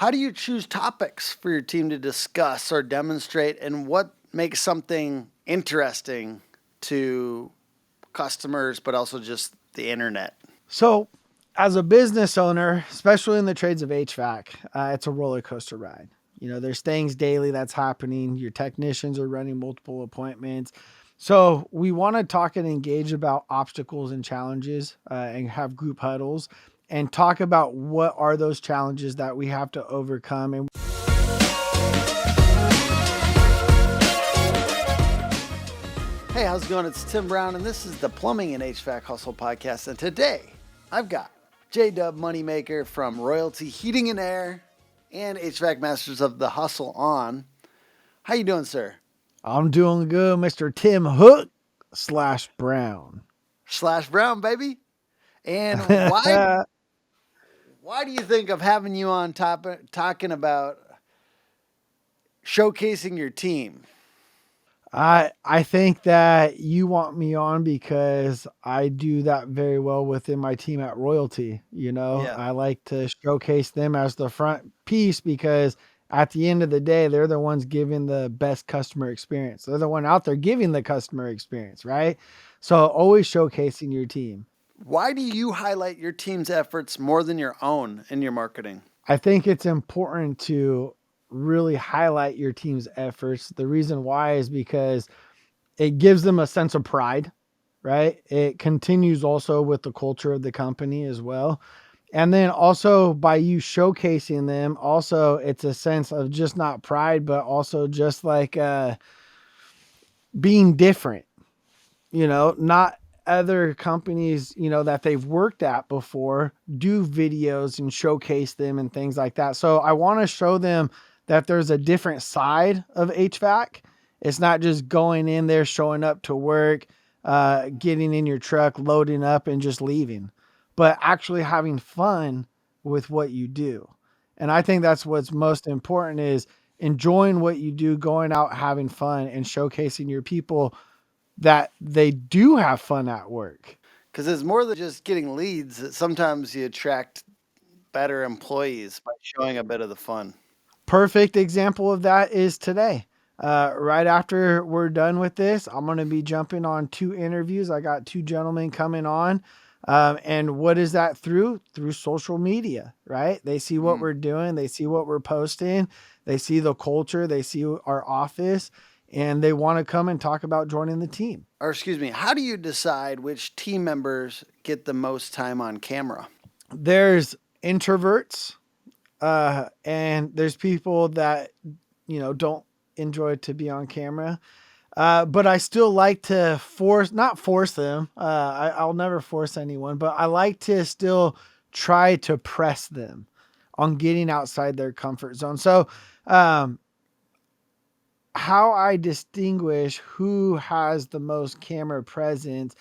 How do you choose topics for your team to discuss or demonstrate, and what makes something interesting to customers, but also just the internet? So, as a business owner, especially in the trades of HVAC, it's a roller coaster ride. There's things daily that's happening. Your technicians are running multiple appointments. So, we want to talk and engage about obstacles and challenges and have group huddles and talk about what are those challenges that we have to overcome. And Hey, how's it going? It's Tim Brown, and this is the Plumbing and HVAC Hustle Podcast. And today, I've got J-Dub Moneymaker from Royalty Heating and Air and HVAC Masters of the Hustle on. How you doing, sir? I'm doing good, Mr. Tim Hook / Brown. / Brown, baby. And why do you think of having you on top talking about showcasing your team? I think that you want me on because I do that very well within my team at Royalty. Yeah. I like to showcase them as the front piece because at the end of the day, they're the ones giving the best customer experience. They're the one out there giving the customer experience, right? So always showcasing your team. Why do you highlight your team's efforts more than your own in your marketing? I think it's important to really highlight your team's efforts. The reason why is because it gives them a sense of pride, right? It continues also with the culture of the company as well. And then also by you showcasing them, also it's a sense of just not pride, but also just like being different, not other companies, that they've worked at before do videos and showcase them and things like that. So I want to show them that there's a different side of HVAC. It's not just going in there, showing up to work, getting in your truck, loading up and just leaving, but actually having fun with what you do. And I think that's what's most important is enjoying what you do, going out, having fun and showcasing your people that they do have fun at work. Because it's more than just getting leads. Sometimes you attract better employees by showing a bit of the fun. Perfect example of that is today. Right after we're done with this, I'm going to be jumping on 2 interviews. I got 2 gentlemen coming on. And what is that through? Through social media, right? They see what we're doing. They see what we're posting. They see the culture. They see our office and they want to come and talk about joining the team. Or excuse me, how do you decide which team members get the most time on camera? There's introverts, and there's people that, don't enjoy to be on camera. But I still like to not force them. I'll never force anyone, but I like to still try to press them on getting outside their comfort zone. So, how I distinguish who has the most camera presence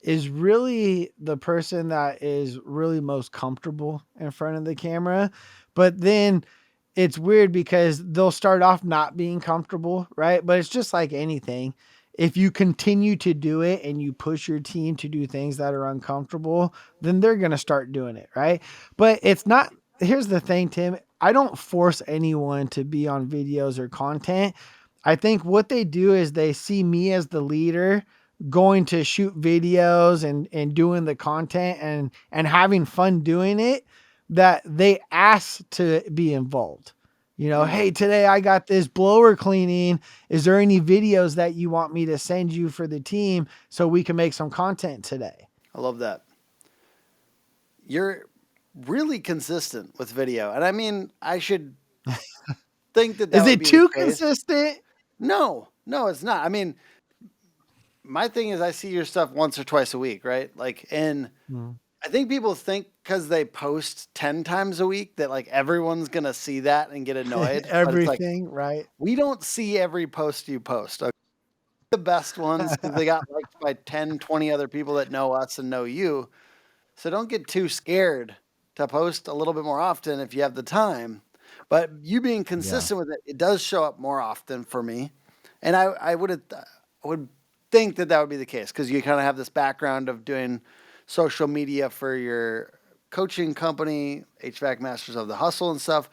is really the person that is really most comfortable in front of the camera. But then it's weird because they'll start off not being comfortable, right? But it's just like anything. If you continue to do it and you push your team to do things that are uncomfortable, then they're going to start doing it, right? But it's not, here's the thing, Tim. I don't force anyone to be on videos or content. I think what they do is they see me as the leader going to shoot videos and doing the content and having fun doing it, that they ask to be involved. Hey, today I got this blower cleaning. Is there any videos that you want me to send you for the team so we can make some content today? I love that. You're really consistent with video. And I mean, I should think that Is would it be the too case. consistent? No, it's not. I mean, my thing is I see your stuff once or twice a week, right? Like, and I think people think because they post 10 times a week that like everyone's going to see that and get annoyed. But it's like, Everything, right? we don't see every post you post. Okay? The best ones because they got liked by 10, 20 other people that know us and know you. So don't get too scared to post a little bit more often if you have the time. But you being Yeah. consistent with it, it does show up more often for me. And I would think that would be the case because you kind of have this background of doing social media for your coaching company, HVAC Masters of the Hustle and stuff.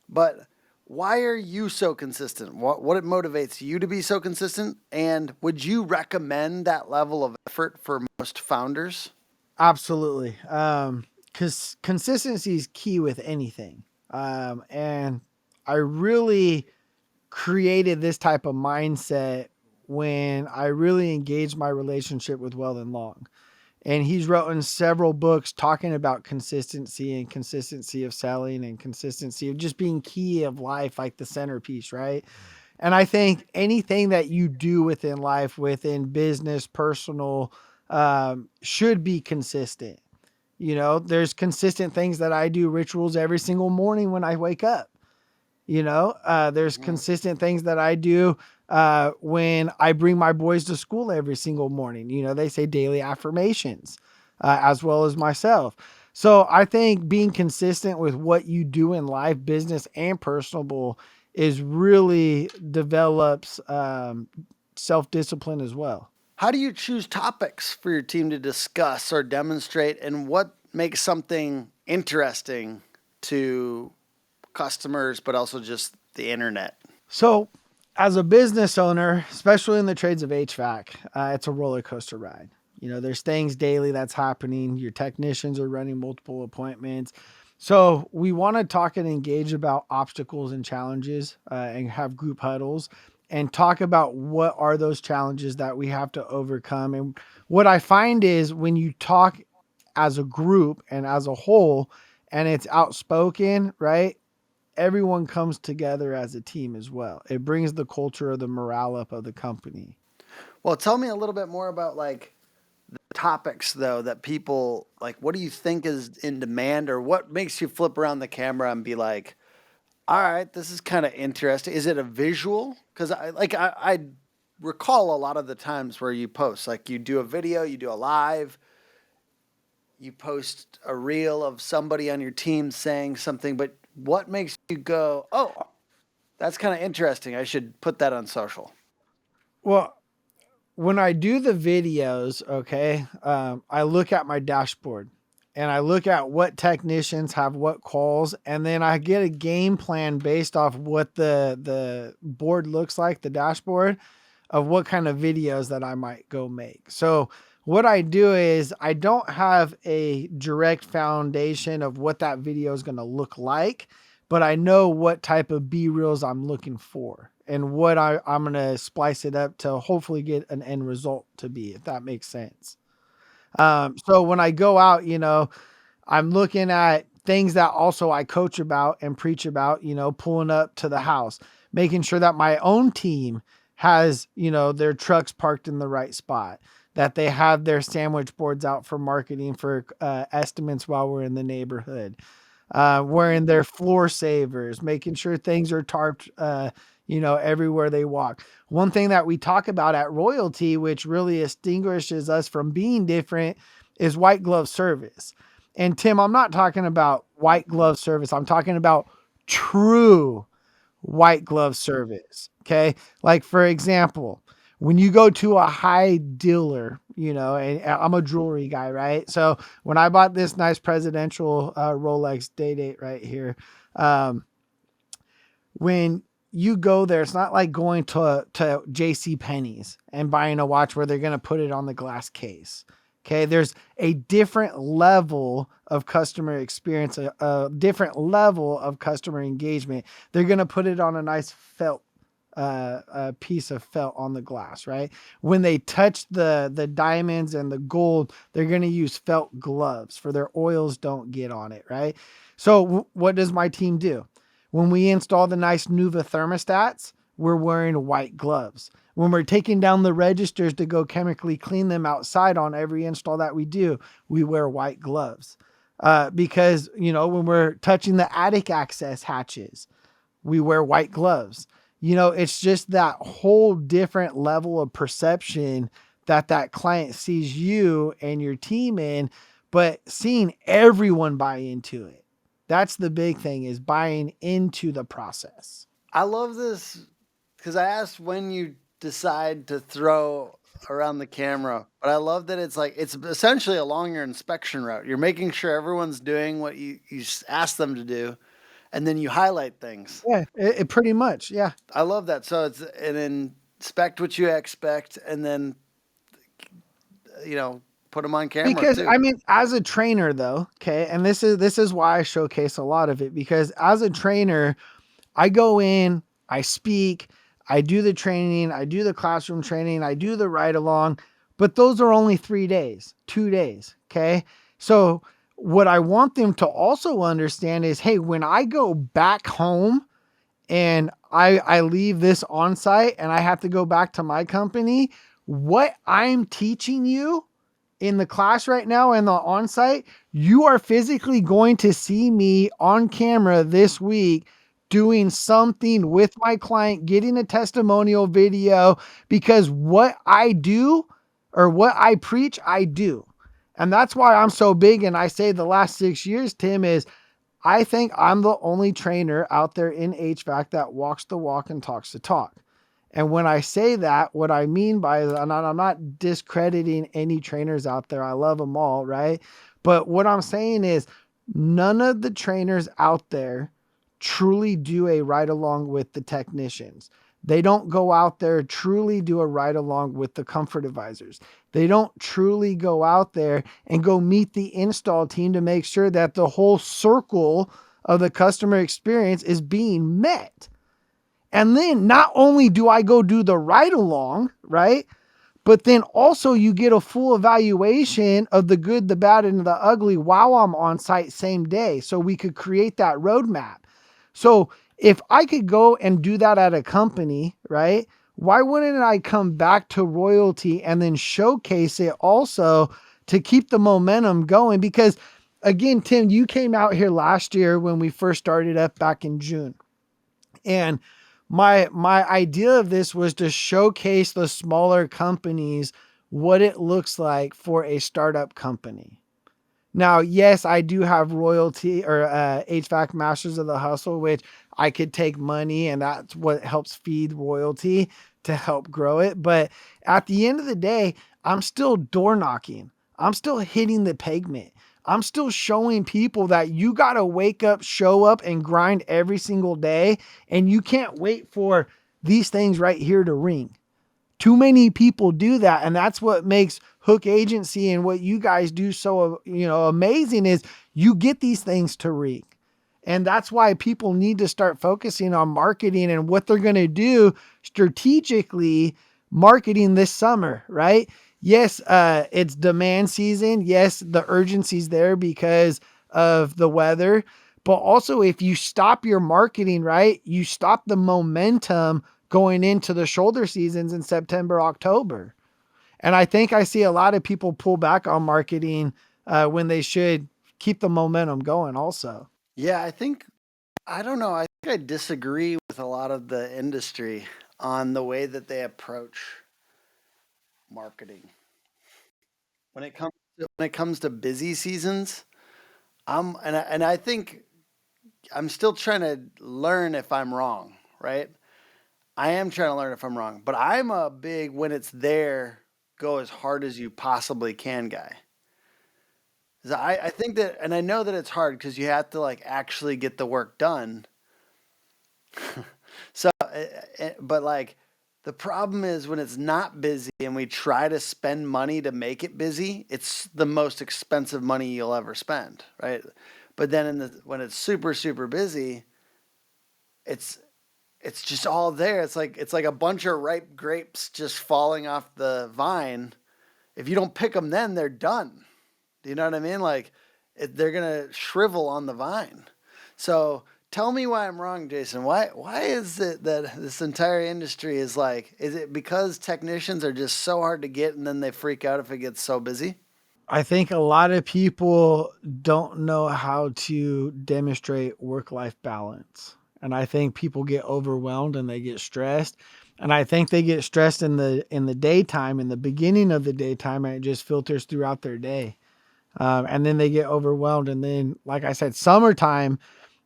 But why are you so consistent? What motivates you to be so consistent? And would you recommend that level of effort for most founders? Absolutely. Because consistency is key with anything. And I really created this type of mindset when I really engaged my relationship with Weldon Long. And he's written several books talking about consistency and consistency of selling and consistency of just being key of life, like the centerpiece, right? And I think anything that you do within life, within business, personal, should be consistent. You know, there's consistent things that I do, rituals every single morning when I wake up. There's Mhm. consistent things that I do when I bring my boys to school every single morning. They say daily affirmations as well as myself. So I think being consistent with what you do in life, business and personal, is really develops self discipline as well. How do you choose topics for your team to discuss or demonstrate, and what makes something interesting to customers, but also just the internet? So, as a business owner, especially in the trades of HVAC, it's a roller coaster ride. There's things daily that's happening. Your technicians are running multiple appointments. So, we want to talk and engage about obstacles and challenges and have group huddles and talk about what are those challenges that we have to overcome. And what I find is when you talk as a group and as a whole and it's outspoken, right? Everyone comes together as a team as well. It brings the culture or the morale up of the company. Well, tell me a little bit more about like the topics though that people like. What do you think is in demand, or what makes you flip around the camera and be like, "All right, this is kind of interesting." Is it a visual? Because I recall a lot of the times where you post, like you do a video, you do a live, you post a reel of somebody on your team saying something, but what makes you go, "Oh, that's kind of interesting. I should put that on social." Well, when I do the videos, okay, I look at my dashboard and I look at what technicians have what calls, and then I get a game plan based off what the board looks like, the dashboard of what kind of videos that I might go make. So what I do is I don't have a direct foundation of what that video is going to look like, but I know what type of B reels I'm looking for and what I'm going to splice it up to hopefully get an end result to be, if that makes sense. So when I go out, I'm looking at things that also I coach about and preach about, pulling up to the house, making sure that my own team has, their trucks parked in the right spot, that they have their sandwich boards out for marketing for estimates while we're in the neighborhood, wearing their floor savers, making sure things are tarped, everywhere they walk. One thing that we talk about at Royalty, which really distinguishes us from being different, is white glove service. And Tim, I'm not talking about white glove service. I'm talking about true white glove service. Okay. Like, for example, when you go to a high dealer, and I'm a jewelry guy, right? So when I bought this nice presidential Rolex day date right here, um, when you go there, it's not like going to JC Penney's and buying a watch where they're going to put it on the glass case. Okay. There's a different level of customer experience, a different level of customer engagement. They're going to put it on a nice felt a piece of felt on the glass, right? When they touch the diamonds and the gold, they're going to use felt gloves for their oils don't get on it, right? So what does my team do? When we install the nice Nuva thermostats, we're wearing white gloves. When we're taking down the registers to go chemically clean them outside on every install that we do, we wear white gloves. Because, when we're touching the attic access hatches, we wear white gloves. It's just that whole different level of perception that client sees you and your team in, but seeing everyone buy into it. That's the big thing, is buying into the process. I love this because I asked when you decide to throw around the camera, but I love that it's like it's essentially along your inspection route. You're making sure everyone's doing what you asked them to do, and then you highlight things. Yeah, it pretty much. Yeah. I love that. So it's and then inspect what you expect, and then put them on camera Because too. I mean, as a trainer though, okay, and this is why I showcase a lot of it, because as a trainer, I go in, I speak, I do the training, I do the classroom training, I do the ride along, but those are only 3 days, 2 days. Okay. So what I want them to also understand is, hey, when I go back home and I leave this on site and I have to go back to my company, what I'm teaching you in the class right now and the on site, you are physically going to see me on camera this week doing something with my client, getting a testimonial video, because what I do or what I preach, I do. And that's why I'm so big. And I say the last 6 years, Tim, is I think I'm the only trainer out there in HVAC that walks the walk and talks the talk. And when I say that, what I mean by that, and I'm not discrediting any trainers out there. I love them all, right? But what I'm saying is none of the trainers out there truly do a ride along with the technicians. They don't go out there truly do a ride along with the comfort advisors. They don't truly go out there and go meet the install team to make sure that the whole circle of the customer experience is being met. And then not only do I go do the ride along, right? But then also you get a full evaluation of the good, the bad, and the ugly while I'm on site same day. So we could create that roadmap. So if I could go and do that at a company, right? Why wouldn't I come back to Royalty and then showcase it also to keep the momentum going? Because again, Tim, you came out here last year when we first started up back in June. And my idea of this was to showcase the smaller companies what it looks like for a startup company. Now, yes, I do have Royalty or HVAC Masters of the Hustle, which I could take money and that's what helps feed Royalty to help grow it. But at the end of the day, I'm still door knocking. I'm still hitting the pavement. I'm still showing people that you got to wake up, show up, and grind every single day. And you can't wait for these things right here to ring. Too many people do that. And that's what makes Hook Agency and what you guys do so, amazing is you get these things to ring. And that's why people need to start focusing on marketing and what they're going to do strategically marketing this summer, right? Yes, it's demand season. Yes, the urgency's there because of the weather. But also, if you stop your marketing, right, you stop the momentum going into the shoulder seasons in September, October. And I think I see a lot of people pull back on marketing when they should keep the momentum going also. Yeah, I don't know. I think I disagree with a lot of the industry on the way that they approach marketing. When it comes to busy seasons, I think I'm still trying to learn if I'm wrong, right? I am trying to learn if I'm wrong, but I'm a big when it's there, go as hard as you possibly can guy. 'Cause I think that, and I know that it's hard because you have to like actually get the work done. But like the problem is when it's not busy and we try to spend money to make it busy, it's the most expensive money you'll ever spend, right? But then when it's super super busy, it's it's just all there. It's like a bunch of ripe grapes just falling off the vine. If you don't pick them then, they're done. Do you know what I mean? Like they're gonna shrivel on the vine. So tell me why I'm wrong, Jason. Why is it that this entire industry is like? Is it because technicians are just so hard to get and then they freak out if it gets so busy? I think a lot of people don't know how to demonstrate work-life balance. And I think people get overwhelmed and they get stressed. And I think they get stressed in the daytime, in the beginning of the daytime, and it just filters throughout their day. And then they get overwhelmed. And then, like I said, summertime,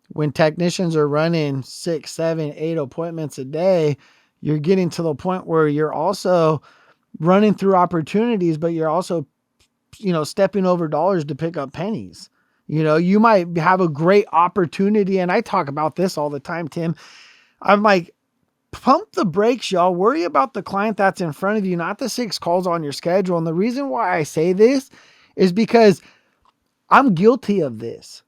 when technicians are running 6, 7, 8 appointments a day, you're getting to the point where you're also running through opportunities, but you're also stepping over dollars to pick up pennies. You might have a great opportunity. And I talk about this all the time, Tim. I'm like, pump the brakes, y'all. Worry about the client that's in front of you, not the 6 calls on your schedule. And the reason why I say this is because I'm guilty of this.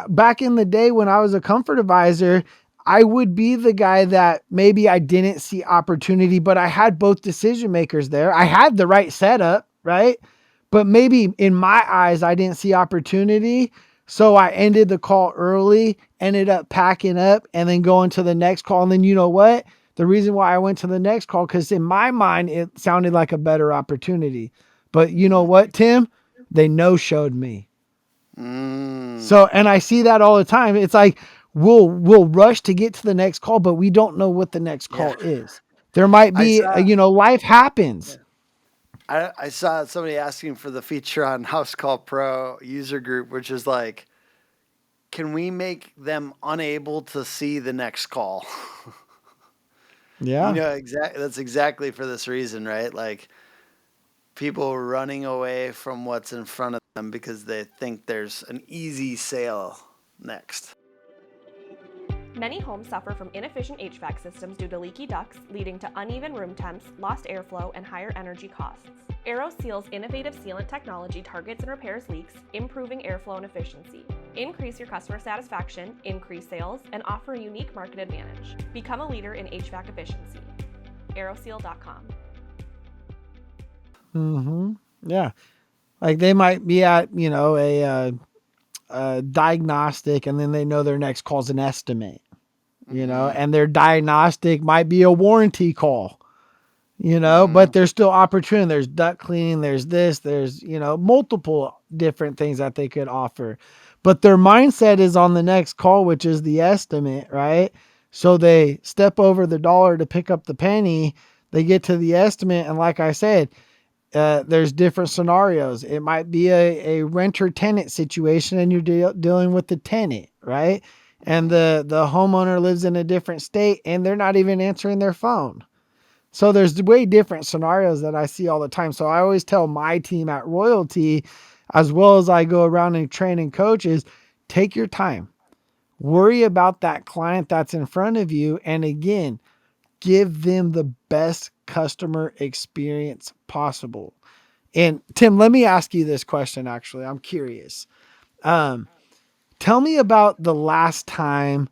Back in the day when I was a comfort advisor, I would be the guy that maybe I didn't see opportunity, but I had both decision makers there. I had the right setup, right? But maybe in my eyes, I didn't see opportunity. So I ended the call early, ended up packing up and then going to the next call. And then you know what? The reason why I went to the next call, because in my mind, it sounded like a better opportunity. But you know what, Tim? They no-showed me. Mm. So, and I see that all the time. It's like we'll rush to get to the next call, but we don't know what the next Yeah. call is. There might I be, saw life happens. I saw somebody asking for the feature on House Call Pro user group, which is like, can we make them unable to see the next call? Yeah. That's exactly for this reason, right? Like people running away from what's in front of them because they think there's an easy sale next. Many homes suffer from inefficient HVAC systems due to leaky ducts, leading to uneven room temps, lost airflow, and higher energy costs. AeroSeal's innovative sealant technology targets and repairs leaks, improving airflow and efficiency. Increase your customer satisfaction, increase sales, and offer a unique market advantage. Become a leader in HVAC efficiency. aeroseal.com. Mm-hmm. Yeah. Like they might be at, a diagnostic and then they know their next call's an estimate, Mm-hmm. and their diagnostic might be a warranty call. Mm-hmm. But there's still opportunity. There's duct cleaning, there's this, there's, multiple different things that they could offer. But their mindset is on the next call, which is the estimate, right? So they step over the dollar to pick up the penny. They get to the estimate. And like I said, there's different scenarios. It might be a renter tenant situation and you're dealing with the tenant, right? And the homeowner lives in a different state and they're not even answering their phone. So there's way different scenarios that I see all the time. So I always tell my team at Royalty, as well as I go around and train and coach, is take your time. Worry about that client that's in front of you. And again, give them the best customer experience possible. And Tim, let me ask you this question. Actually, I'm curious. Um, Tell me about the last time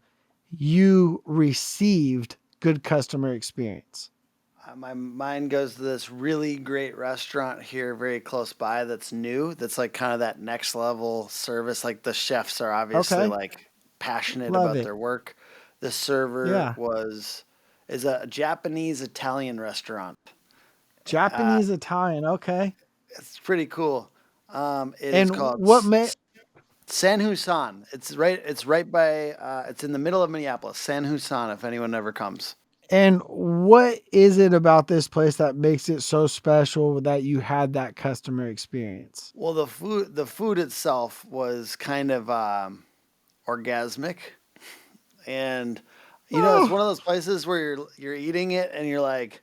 you received good customer experience. My mind goes to this really great restaurant here very close by that's new. That's like kind of that next level service. Like the chefs are obviously Okay. like passionate Love about it. their work. The server Yeah. is a Japanese Italian restaurant. Uh, Japanese Italian. Okay. it's pretty cool. It is And called what may San Husan. It's right by. It's in the middle of Minneapolis. San Husan. If anyone ever comes. and what is it about this place that makes it so special that you had that customer experience? Well, the food itself was kind of orgasmic, and it's Oh, one of those places where you're eating it and you're like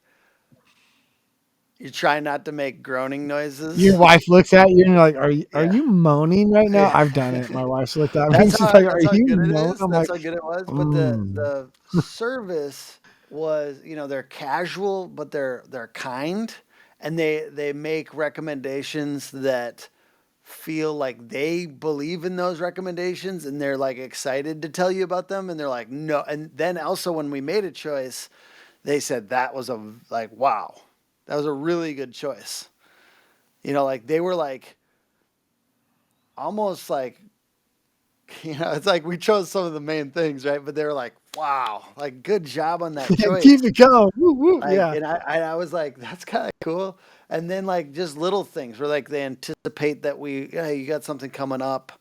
you're trying not to make groaning your noises. wife looks at you and you're like, are Yeah, you moaning right now? yeah. I've done it. My wife's looked at me and she's like, are That's how you good it moaning? is. I'm That's like, how good it was. But the mm. the service was, they're casual, but they're kind, and they make recommendations that feel like they believe in those recommendations and they're like excited to tell you about them and they're like no, and then also when we made a choice they said that was a like wow, that was a really good choice. Like they were like almost like it's like we chose some of the main things, right? But they were like wow, like good job on that choice. Keep it going. Woo, woo. Like, Yeah. and I was like, that's kind of cool. And then like just little things where like they anticipate that you got something coming up.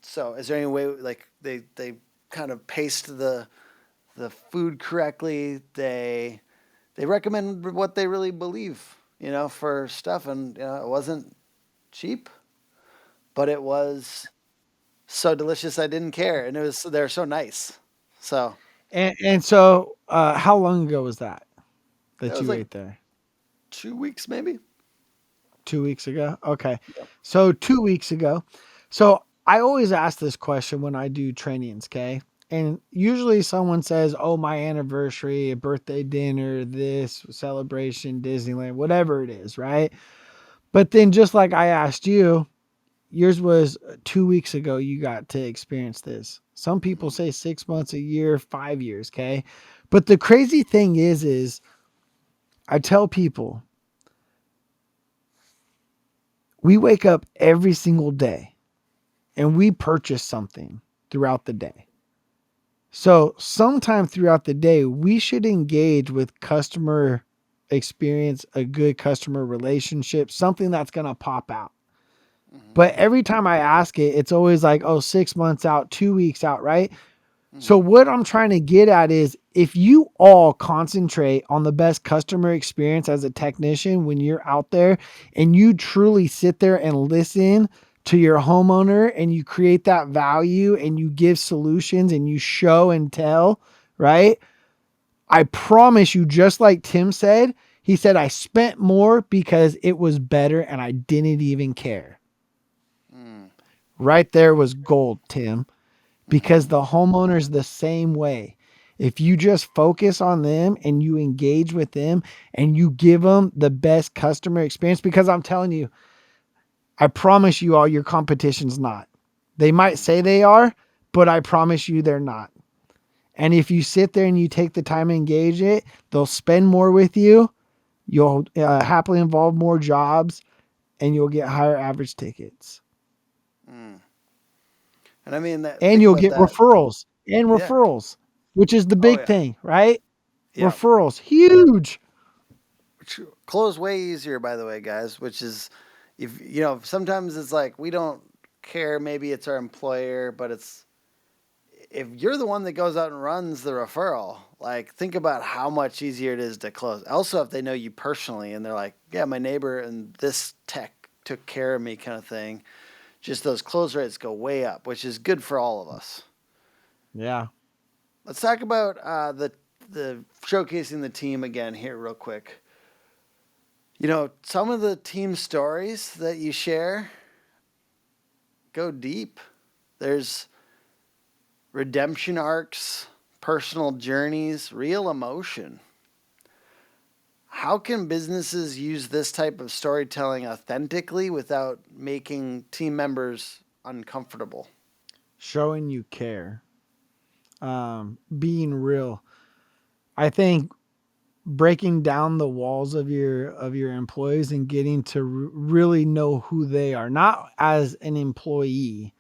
So is there any way like they kind of paste the food correctly? They recommend what they really believe, for stuff, and it wasn't cheap, but it was so delicious I didn't care, and they're so nice. So And so, how long ago was it that was you like ate there? 2 weeks maybe. 2 weeks ago. Okay. Yep. So 2 weeks ago. So I always ask this question when I do trainings, okay? And usually someone says, "Oh, my anniversary, a birthday dinner, this celebration, Disneyland, whatever it is," right? But then just like I asked you, yours was 2 weeks ago you got to experience this. Some people say 6 months, a year, 5 years, okay? But the crazy thing is I tell people we wake up every single day and we purchase something throughout the day. So, sometime throughout the day, we should engage with customer experience, a good customer relationship, something that's going to pop out. Mm-hmm. But every time I ask it, it's always like, oh, 6 months out, 2 weeks out, right? So, Mm-hmm. what I'm trying to get at is if you all concentrate on the best customer experience as a technician when you're out there and you truly sit there and listen to your homeowner and you create that value and you give solutions and you show and tell, right? I promise you, just like Tim said, he said, I spent more because it was better and I didn't even care. Mm. Right there was gold, Tim, because Mm-hmm. the homeowner's the same way. If you just focus on them and you engage with them and you give them the best customer experience, because I'm telling you, I promise you all your competition's not. They might say they are, but I promise you they're not. And if you sit there and you take the time to engage it, they'll spend more with you. You'll happily involve more jobs and you'll get higher average tickets. Mm. And I mean that. And Think you'll about get that. Yeah. referrals, which is the Oh big yeah. thing, right? Yeah. Referrals, huge. Which close way easier, by the way, guys. Which is, if you know, sometimes it's like we don't care. Maybe it's our employer, but it's if you're the one that goes out and runs the referral, like think about how much easier it is to close. Also, if they know you personally and they're like, yeah, my neighbor and this tech took care of me, kind of thing. Just those close rates go way up, which is good for all of us. Yeah. Let's talk about the showcasing the team again here, real quick. You know, some of the team stories that you share go deep. There's redemption arcs, personal journeys, real emotion. How can businesses use this type of storytelling authentically without making team members uncomfortable? Showing you care, being real. I think breaking down the walls of your employees and getting to really know who they are, not as an employee,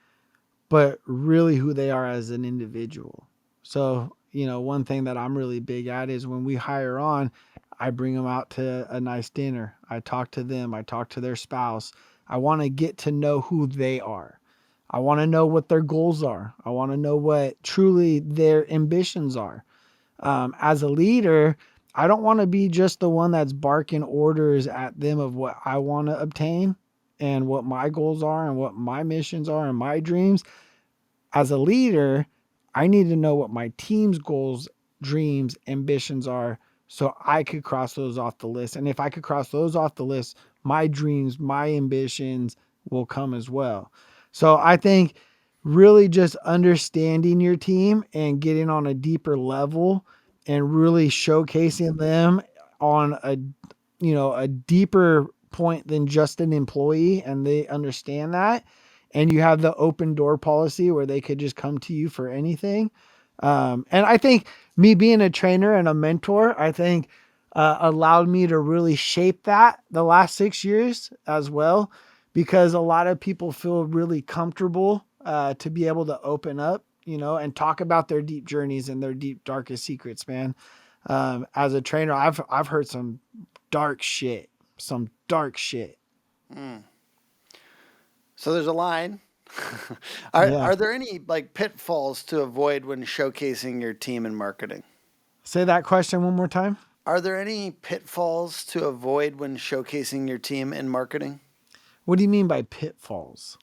but really who they are as an individual. So, one thing that I'm really big at is when we hire on, I bring them out to a nice dinner. I talk to them, I talk to their spouse. I want to get to know who they are. I want to know what their goals are. I want to know what truly their ambitions are. As a leader, I don't want to be just the one that's barking orders at them of what I want to obtain and what my goals are and what my missions are and my dreams. As a leader, I need to know what my team's goals, dreams, ambitions are so I could cross those off the list. And if I could cross those off the list, my dreams, my ambitions will come as well. So I think really just understanding your team and getting on a deeper level and really showcasing them on a deeper point than just an employee and they understand that, and you have the open door policy where they could just come to you for anything. And I think me being a trainer and a mentor, I think allowed me to really shape that the last 6 years as well, because a lot of people feel really comfortable to be able to open up, and talk about their deep journeys and their deep darkest secrets, man. As a trainer, I've heard some dark shit. Mm. So there's a line. are Yeah. are there any like pitfalls to avoid when showcasing your team in marketing? Say that question one more time. Are there any pitfalls to avoid when showcasing your team in marketing? What do you mean by pitfalls?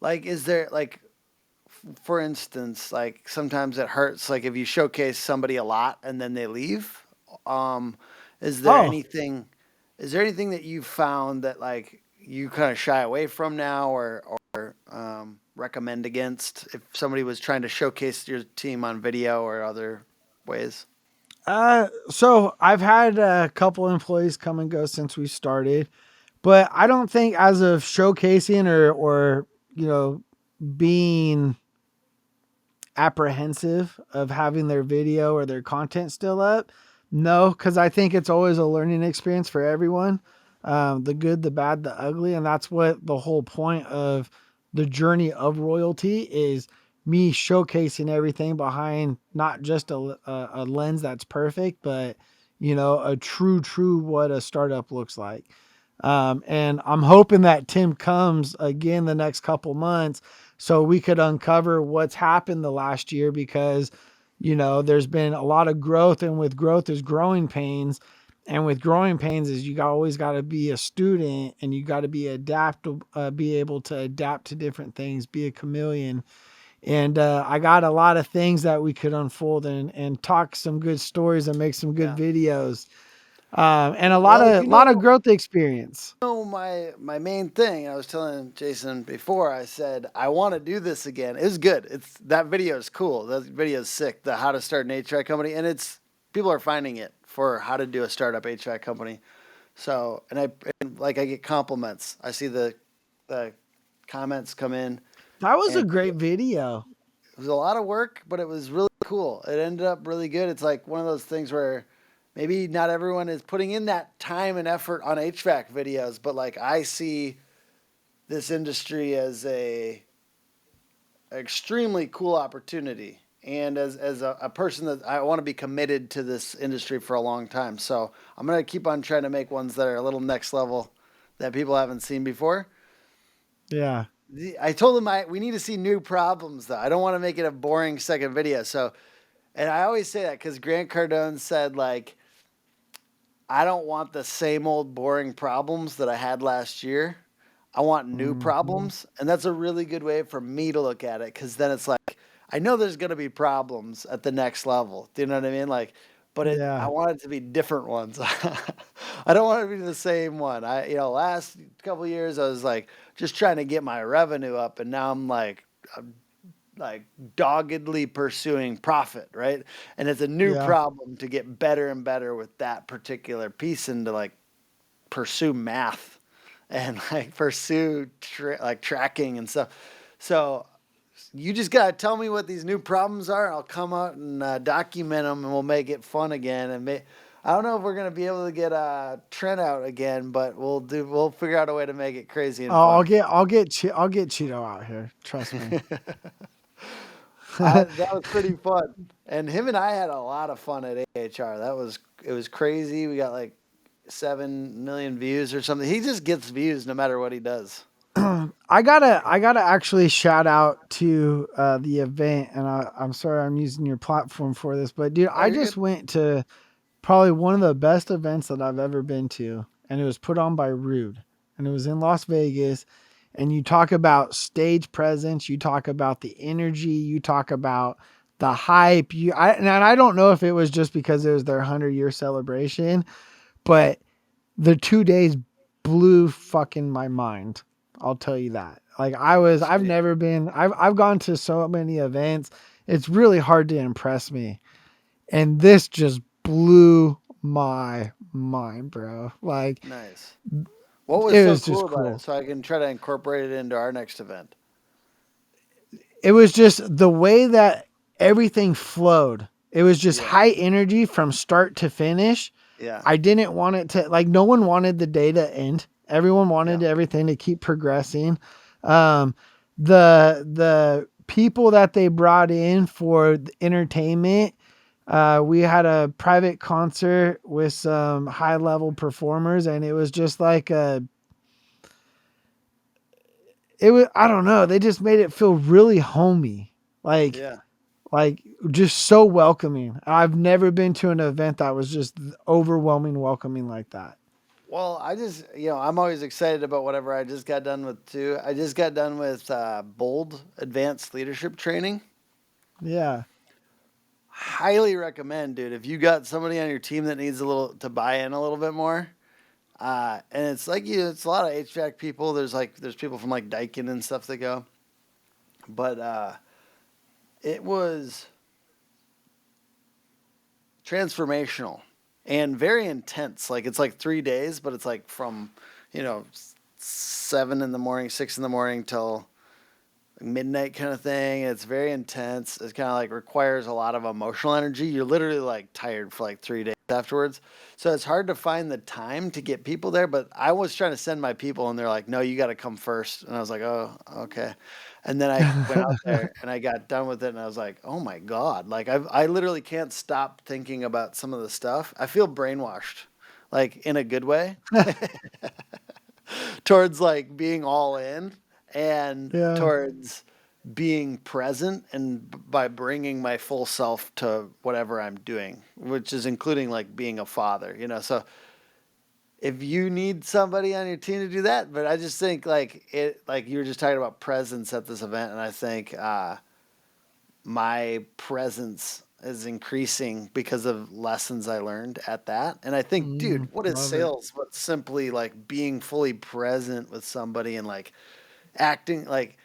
Like, is there like, for instance, like sometimes it hurts. Like if you showcase somebody a lot and then they leave. Um, is there Oh, anything? Is there anything that you've found that like you kind of shy away from now, or recommend against if somebody was trying to showcase your team on video or other ways? So I've had a couple employees come and go since we started, but I don't think as of showcasing or you know being apprehensive of having their video or their content still up. No, because I think it's always a learning experience for everyone, the good, the bad, the ugly. And that's what the whole point of the journey of royalty is, me showcasing everything behind not just a lens that's perfect, but, a true what a startup looks like. And I'm hoping that Tim comes again the next couple months so we could uncover what's happened the last year, because, there's been a lot of growth, and with growth there's growing pains. And with growing pains is always got to be a student, and you got to be adaptable, be able to adapt to different things, be a chameleon. And I got a lot of things that we could unfold and talk some good stories and make some good videos. And a lot Well, of growth experience. my main thing, I was telling Jason before, I said I want to do this again. It's good. That video is cool. That video is sick. The how to start an HVAC company, and people are finding it for how to do a startup HVAC company. So, and I get compliments. I see the comments come in. That was a And great video. it was a lot of work, but it was really cool. It ended up really good. It's like one of those things where maybe not everyone is putting in that time and effort on HVAC videos, but like I see this industry as a extremely cool opportunity. And as a person that I want to be committed to this industry for a long time. So I'm going to keep on trying to make ones that are a little next level that people haven't seen before. Yeah. I told them we need to see new problems though. I don't want to make it a boring second video. So, and I always say that because Grant Cardone said like, I don't want the same old boring problems that I had last year. I want new problems. And that's a really good way for me to look at it. Cause then it's like, I know there's going to be problems at the next level. Do you know what I mean? Like, but I want it to be different ones. I don't want it to be the same one. Last couple of years I was like just trying to get my revenue up, and now I'm like doggedly pursuing profit, right? And it's a new problem to get better and better with that particular piece, and to like pursue math and like pursue tracking and stuff. So you just got to tell me what these new problems are. I'll come out and document them, and we'll make it fun again. And I don't know if we're going to be able to get Trent out again, but we'll figure out a way to make it crazy and fun. I'll get Cheeto out here. Trust me. That was pretty fun. And him and I had a lot of fun at AHR. It was crazy. We got like 7 million views or something. He just gets views no matter what he does. I gotta actually shout out to the event, and I'm sorry I'm using your platform for this, but dude, I just went to probably one of the best events that I've ever been to, and it was put on by Rude, and it was in Las Vegas. And you talk about stage presence, you talk about the energy, you talk about the hype. And I don't know if it was just because it was their 100-year celebration, but the 2 days blew fucking my mind. I'll tell you that. Like I've gone to so many events. It's really hard to impress me. And this just blew my mind, bro. Like, nice. What was so cool about it? So I can try to incorporate it into our next event. It was just the way that everything flowed. It was just high energy from start to finish. Yeah. I didn't want it to, like, no one wanted the day to end. Everyone wanted everything to keep progressing. The people that they brought in for the entertainment, we had a private concert with some high level performers, and it was just like I don't know. They just made it feel really homey. Like just so welcoming. I've never been to an event that was just overwhelming welcoming like that. Well, I'm always excited about whatever I just got done with too. I just got done with Bold Advanced Leadership Training. Yeah. Highly recommend, dude. If you got somebody on your team that needs to buy in a little bit more, and it's like it's a lot of HVAC people. There's people from like Daikin and stuff that go. but it was transformational and very intense. Like it's like 3 days, but it's like from, 7 in the morning, 6 in the morning till midnight kind of thing. It's very intense. It kind of like requires a lot of emotional energy. You're literally like tired for like 3 days afterwards. So it's hard to find the time to get people there. But I was trying to send my people and they're like, no, you got to come first. And I was like, oh, okay. And then I went out there and I got done with it and I was like, oh my God. Like I literally can't stop thinking about some of the stuff. I feel brainwashed, like in a good way, towards like being all in and Yeah. towards being present and by bringing my full self to whatever I'm doing, which is including like being a father, So if you need somebody on your team to do that, but I just think like you were just talking about presence at this event, and I think my presence is increasing because of lessons I learned at that. And I think, dude, what is Love it. sales but simply like being fully present with somebody and like acting like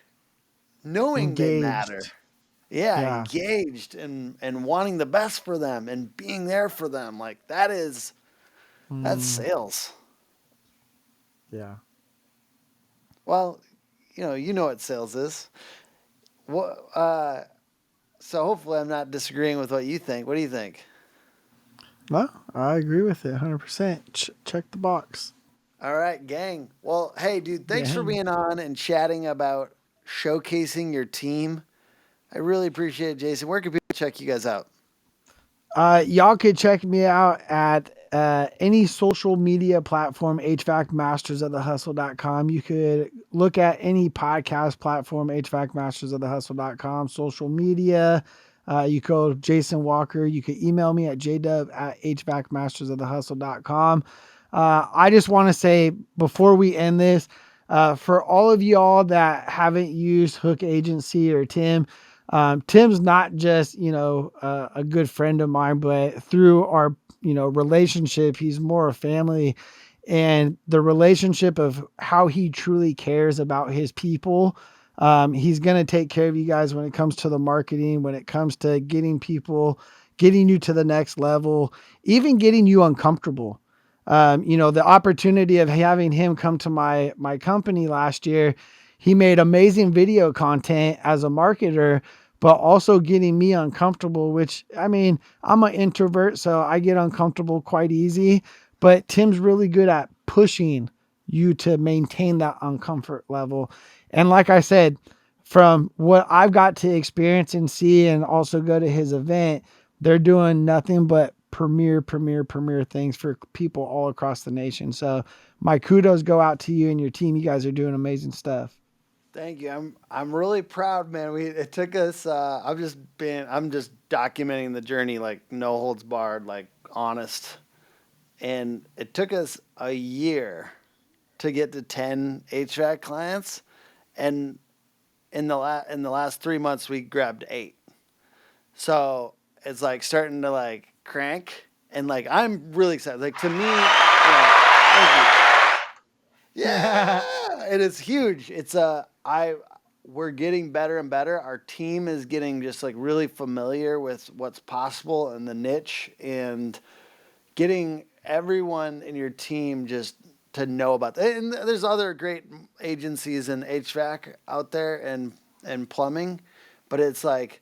knowing they matter. Engaged. Yeah, Yeah. engaged and wanting the best for them and being there for them. Like that's sales. Yeah. Well, you know what sales is. What so hopefully I'm not disagreeing with what you think. What do you think? No, I agree with it 100%. Check the box. All right, gang. Well, hey, dude, thanks for Gang. being on and chatting about showcasing your team. I really appreciate it, Jason. Where can people check you guys out? Y'all could check me out at any social media platform, HVAC Masters of the Hustle.com. You could look at any podcast platform, HVAC Masters of the Hustle.com, social media. You go Jason Walker. You could email me at jdub at HVACMastersofthehustle.com. I just want to say before we end this, for all of y'all that haven't used Hook Agency or Tim, Tim's not just, a good friend of mine, but through our, relationship, he's more a family, and the relationship of how he truly cares about his people. He's going to take care of you guys when it comes to the marketing, when it comes to getting people, getting you to the next level, even getting you uncomfortable. The opportunity of having him come to my company last year, he made amazing video content as a marketer, but also getting me uncomfortable, which, I mean, I'm an introvert, so I get uncomfortable quite easy, but Tim's really good at pushing you to maintain that uncomfort level. And like I said, from what I've got to experience and see and also go to his event, they're doing nothing but premier things for people all across the nation. So my kudos go out to you and your team. You guys are doing amazing stuff. Thank you. I'm really proud, man. It took us I'm just documenting the journey like no holds barred, like honest. And it took us a year to get to 10 HVAC clients, and in the last 3 months we grabbed 8. So it's like starting to like crank, and like I'm really excited. Like to me, thank you. Yeah, and it's huge. We're getting better and better. Our team is getting just like really familiar with what's possible in the niche, and getting everyone in your team just to know about that. And there's other great agencies in HVAC out there and plumbing, but it's like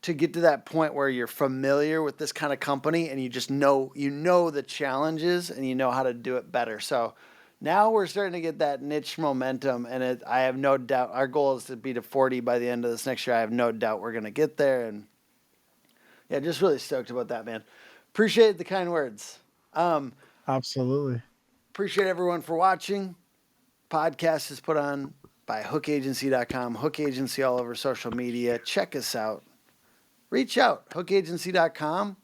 to get to that point where you're familiar with this kind of company and you just know the challenges and you know how to do it better. So now we're starting to get that niche momentum, and I have no doubt our goal is to be to 40 by the end of this next year. I have no doubt we're going to get there, and yeah, just really stoked about that, man. Appreciate the kind words. Absolutely. Appreciate everyone for watching. Podcast is put on by hookagency.com. Hook Agency all over social media. Check us out. Reach out. Hookagency.com.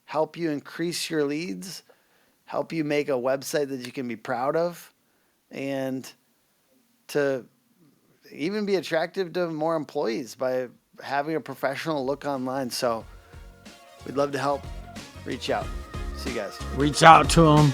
Help you increase your leads. Help you make a website that you can be proud of. And to even be attractive to more employees by having a professional look online. So we'd love to help. Reach out. See you guys. Reach out to them.